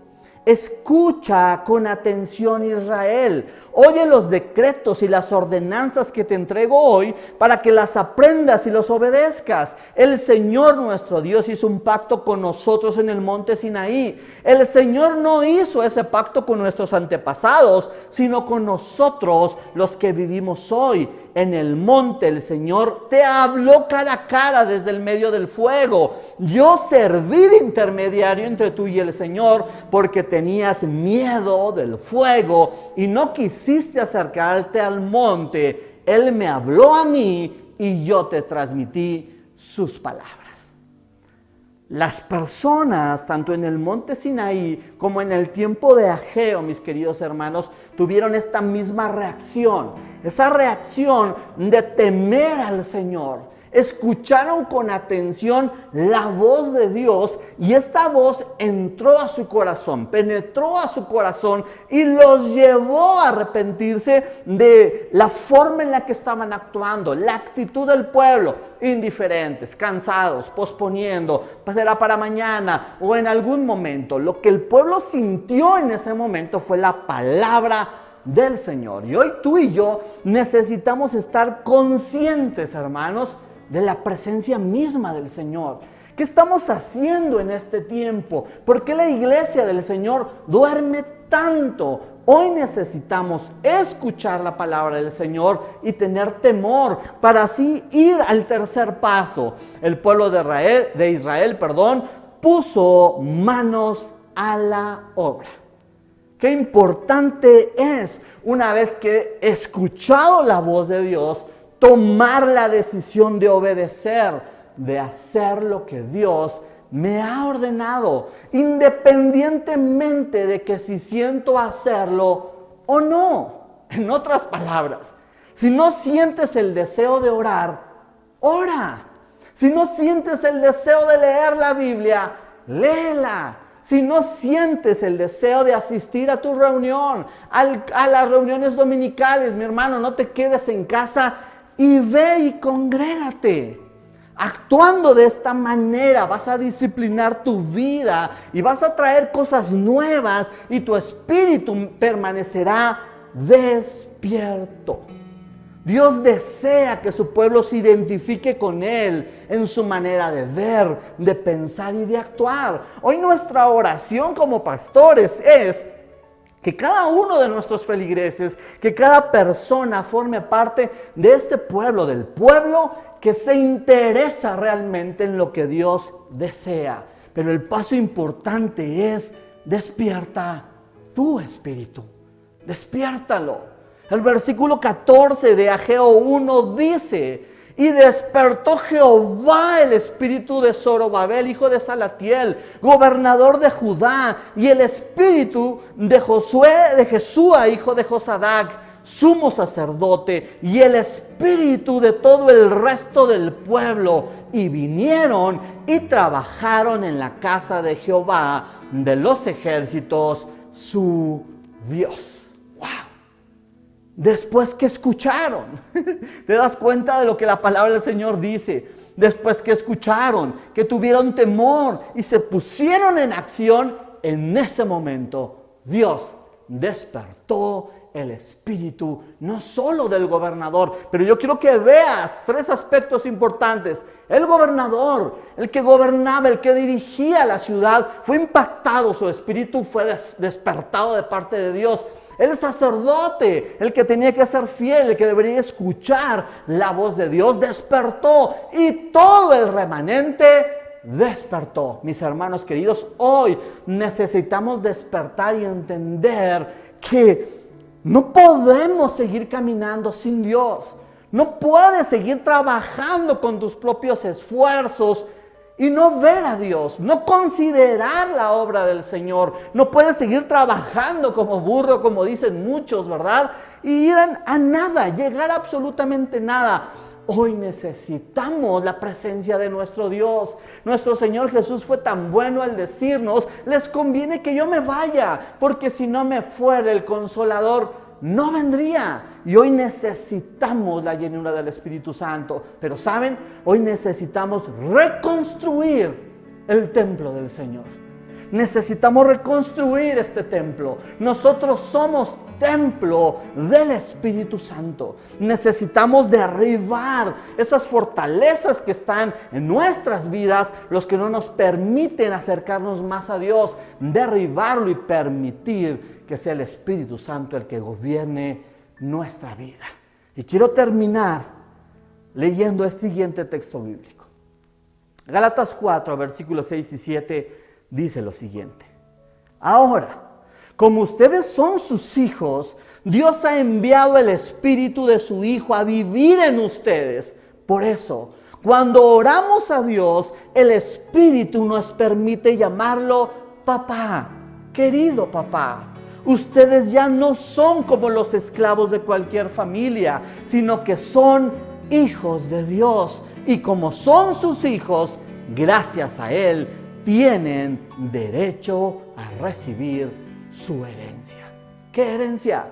escucha con atención, Israel. Oye los decretos y las ordenanzas que te entrego hoy para que las aprendas y los obedezcas. El Señor nuestro Dios hizo un pacto con nosotros en el monte Sinaí. El Señor no hizo ese pacto con nuestros antepasados, sino con nosotros los que vivimos hoy. En el monte el Señor te habló cara a cara desde el medio del fuego. Yo serví de intermediario entre tú y el Señor porque tenías miedo del fuego y no quisiste acercarte al monte. Él me habló a mí y yo te transmití sus palabras. Las personas, tanto en el monte Sinaí como en el tiempo de Ageo, mis queridos hermanos, tuvieron esta misma reacción. Esa reacción de temer al Señor. Escucharon con atención la voz de Dios y esta voz entró a su corazón, penetró a su corazón y los llevó a arrepentirse de la forma en la que estaban actuando, la actitud del pueblo, indiferentes, cansados, posponiendo, será para mañana o en algún momento. Lo que el pueblo sintió en ese momento fue la palabra del Señor. Y hoy tú y yo necesitamos estar conscientes, hermanos, de la presencia misma del Señor. ¿Qué estamos haciendo en este tiempo? ¿Por qué la iglesia del Señor duerme tanto? Hoy necesitamos escuchar la palabra del Señor y tener temor para así ir al tercer paso. El pueblo de Israel, puso manos a la obra. Qué importante es, una vez que he escuchado la voz de Dios, tomar la decisión de obedecer, de hacer lo que Dios me ha ordenado, independientemente de que si siento hacerlo o no. En otras palabras, si no sientes el deseo de orar, ora. Si no sientes el deseo de leer la Biblia, léela. Si no sientes el deseo de asistir a tu reunión, a las reuniones dominicales, mi hermano, no te quedes en casa y ve y congrégate. Actuando de esta manera vas a disciplinar tu vida y vas a traer cosas nuevas y tu espíritu permanecerá despierto. Dios desea que su pueblo se identifique con Él en su manera de ver, de pensar y de actuar. Hoy nuestra oración como pastores es que cada uno de nuestros feligreses, que cada persona forme parte de este pueblo, del pueblo que se interesa realmente en lo que Dios desea. Pero el paso importante es: despierta tu espíritu, despiértalo. El versículo 14 de Ageo 1 dice: y despertó Jehová el espíritu de Zorobabel, hijo de Salatiel, gobernador de Judá, y el espíritu de Josué, de Jesúa, hijo de Josadac, sumo sacerdote, y el espíritu de todo el resto del pueblo, y vinieron y trabajaron en la casa de Jehová de los ejércitos, su Dios. ¡Wow! Después que escucharon, te das cuenta de lo que la palabra del Señor dice. Después que escucharon, que tuvieron temor y se pusieron en acción, en ese momento Dios despertó el espíritu, no solo del gobernador, pero yo quiero que veas tres aspectos importantes. El gobernador, el que gobernaba, el que dirigía la ciudad, fue impactado, su espíritu fue despertado de parte de Dios. El sacerdote, el que tenía que ser fiel, el que debería escuchar la voz de Dios, despertó, y todo el remanente despertó. Mis hermanos queridos, hoy necesitamos despertar y entender que no podemos seguir caminando sin Dios. No puedes seguir trabajando con tus propios esfuerzos y no ver a Dios, no considerar la obra del Señor. No puedes seguir trabajando como burro, como dicen muchos, ¿verdad? Y ir a nada, llegar a absolutamente nada. Hoy necesitamos la presencia de nuestro Dios. Nuestro Señor Jesús fue tan bueno al decirnos: les conviene que yo me vaya, porque si no me fuera el Consolador, no vendría. Y hoy necesitamos la llenura del Espíritu Santo. Pero ¿saben? Hoy necesitamos reconstruir el templo del Señor. Necesitamos reconstruir este templo. Nosotros somos templo del Espíritu Santo. Necesitamos derribar esas fortalezas que están en nuestras vidas, los que no nos permiten acercarnos más a Dios. Derribarlo y permitir que sea el Espíritu Santo el que gobierne nuestra vida. Y quiero terminar leyendo el siguiente texto bíblico. Gálatas 4, versículos 6 y 7 dice lo siguiente: ahora, como ustedes son sus hijos, Dios ha enviado el Espíritu de su Hijo a vivir en ustedes. Por eso, cuando oramos a Dios, el Espíritu nos permite llamarlo papá, querido papá. Ustedes ya no son como los esclavos de cualquier familia, sino que son hijos de Dios. Y como son sus hijos, gracias a Él, tienen derecho a recibir su herencia. ¿Qué herencia?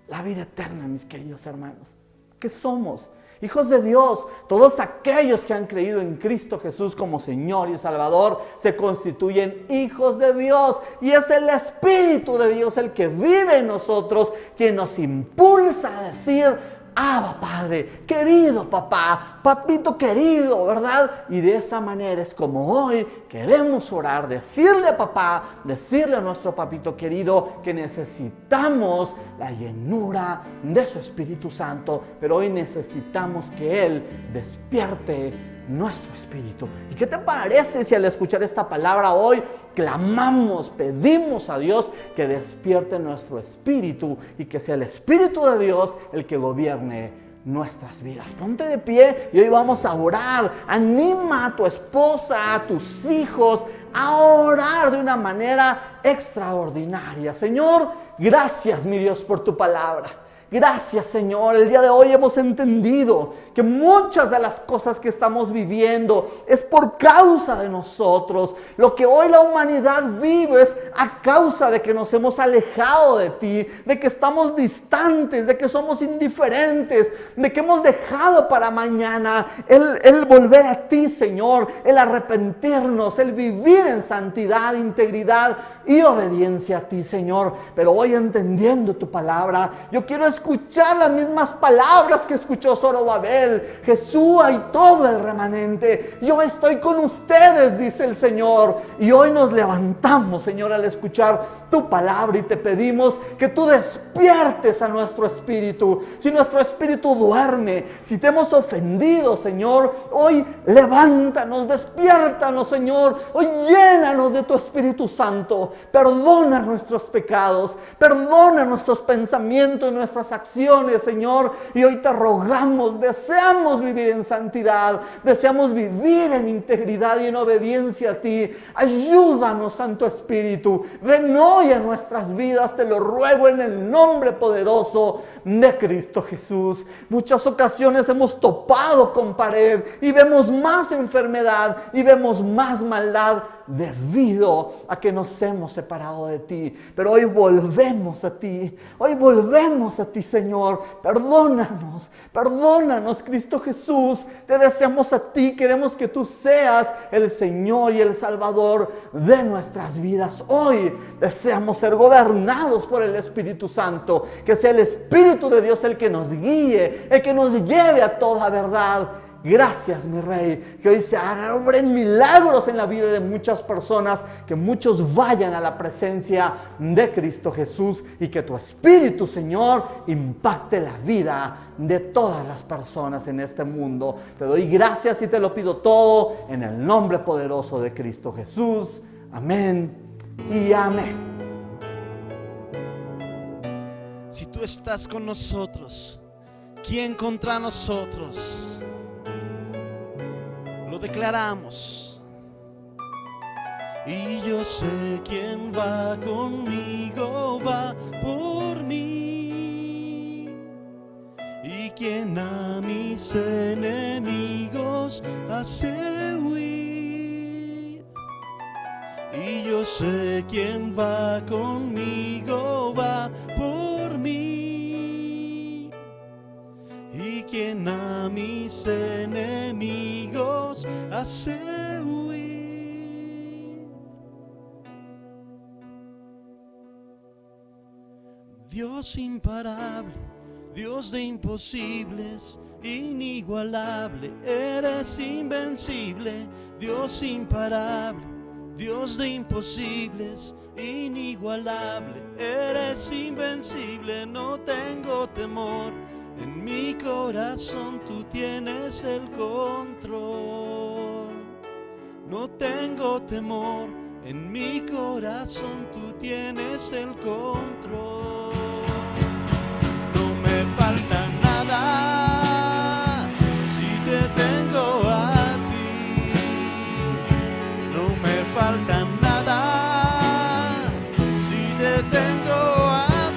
La vida eterna, mis queridos hermanos. ¿Qué somos? Hijos de Dios. Todos aquellos que han creído en Cristo Jesús como Señor y Salvador se constituyen hijos de Dios. Y es el Espíritu de Dios el que vive en nosotros, quien nos impulsa a decir: Abba, Padre, querido papá, papito querido, ¿verdad? Y de esa manera es como hoy queremos orar, decirle a papá, decirle a nuestro papito querido que necesitamos la llenura de su Espíritu Santo, pero hoy necesitamos que Él despierte nuestro espíritu. ¿Y qué te parece si al escuchar esta palabra hoy clamamos, pedimos a Dios que despierte nuestro espíritu y que sea el Espíritu de Dios el que gobierne nuestras vidas? Ponte de pie y hoy vamos a orar. Anima a tu esposa, a tus hijos a orar de una manera extraordinaria. Señor, gracias, mi Dios, por tu palabra. Gracias, Señor. El día de hoy hemos entendido que muchas de las cosas que estamos viviendo es por causa de nosotros. Lo que hoy la humanidad vive es a causa de que nos hemos alejado de ti, de que estamos distantes, de que somos indiferentes, de que hemos dejado para mañana el volver a ti, Señor, el arrepentirnos, el vivir en santidad, integridad y obediencia a ti, Señor. Pero hoy, entendiendo tu palabra, yo quiero escuchar las mismas palabras que escuchó Zorobabel: Jesús y todo el remanente, yo estoy con ustedes, dice el Señor. Y hoy nos levantamos, Señor, al escuchar tu palabra, y te pedimos que tú despiertes a nuestro espíritu. Si nuestro espíritu duerme, si te hemos ofendido, Señor, hoy levántanos, despiértanos, Señor. Hoy llénanos de tu Espíritu Santo. Perdona nuestros pecados, perdona nuestros pensamientos y nuestras acciones, Señor. Y hoy te rogamos, deseamos vivir en santidad, deseamos vivir en integridad y en obediencia a ti. Ayúdanos, Santo Espíritu. Ven hoy a nuestras vidas, te lo ruego en el nombre poderoso de Cristo Jesús. Muchas ocasiones hemos topado con pared y vemos más enfermedad y vemos más maldad debido a que nos hemos separado de ti. Pero hoy volvemos a ti, Señor. Perdónanos, Cristo Jesús. Te deseamos a ti, queremos que tú seas el Señor y el Salvador de nuestras vidas. Hoy deseamos ser gobernados por el Espíritu Santo, que sea el Espíritu de Dios el que nos guíe, el que nos lleve a toda verdad. Gracias, mi Rey, que hoy se abren milagros en la vida de muchas personas, que muchos vayan a la presencia de Cristo Jesús y que tu Espíritu, Señor, impacte la vida de todas las personas en este mundo. Te doy gracias y te lo pido todo en el nombre poderoso de Cristo Jesús. Amén y amén. Si tú estás con nosotros, ¿quién contra nosotros? Lo declaramos. Y yo sé quién va conmigo, va por mí. Y quien a mis enemigos hace huir. Y yo sé quién va conmigo, va por mí. Y quien a mis enemigos hace huir. Dios imparable, Dios de imposibles, inigualable, eres invencible. Dios imparable, Dios de imposibles, inigualable, eres invencible. No tengo temor, en mi corazón tú tienes el control. No tengo temor, en mi corazón tú tienes el control. No me falta nada si te tengo a ti. No me falta nada si te tengo a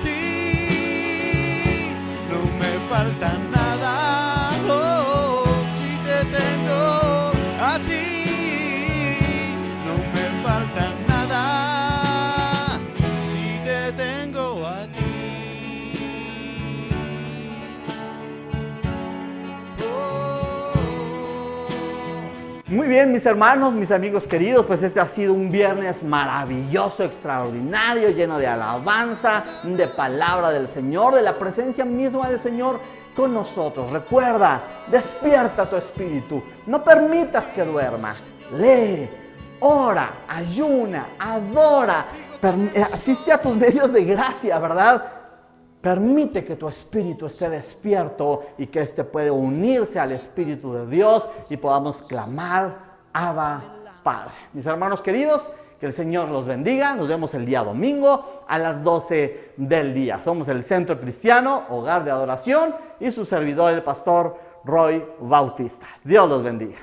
ti. No me falta nada, oh, si te tengo a ti. No me falta nada si te tengo a ti. Muy bien, mis hermanos, mis amigos queridos, pues este ha sido un viernes maravilloso, extraordinario, lleno de alabanza, de palabra del Señor, de la presencia misma del Señor con nosotros. Recuerda, despierta tu espíritu, no permitas que duerma. Lee, ora, ayuna, adora, asiste a tus medios de gracia, ¿verdad? Permite que tu espíritu esté despierto y que éste puede unirse al Espíritu de Dios y podamos clamar, Abba, Padre. Mis hermanos queridos, que el Señor los bendiga. Nos vemos el día domingo a las 12 del día. Somos el Centro Cristiano, Hogar de Adoración, y su servidor, el pastor Roy Bautista. Dios los bendiga.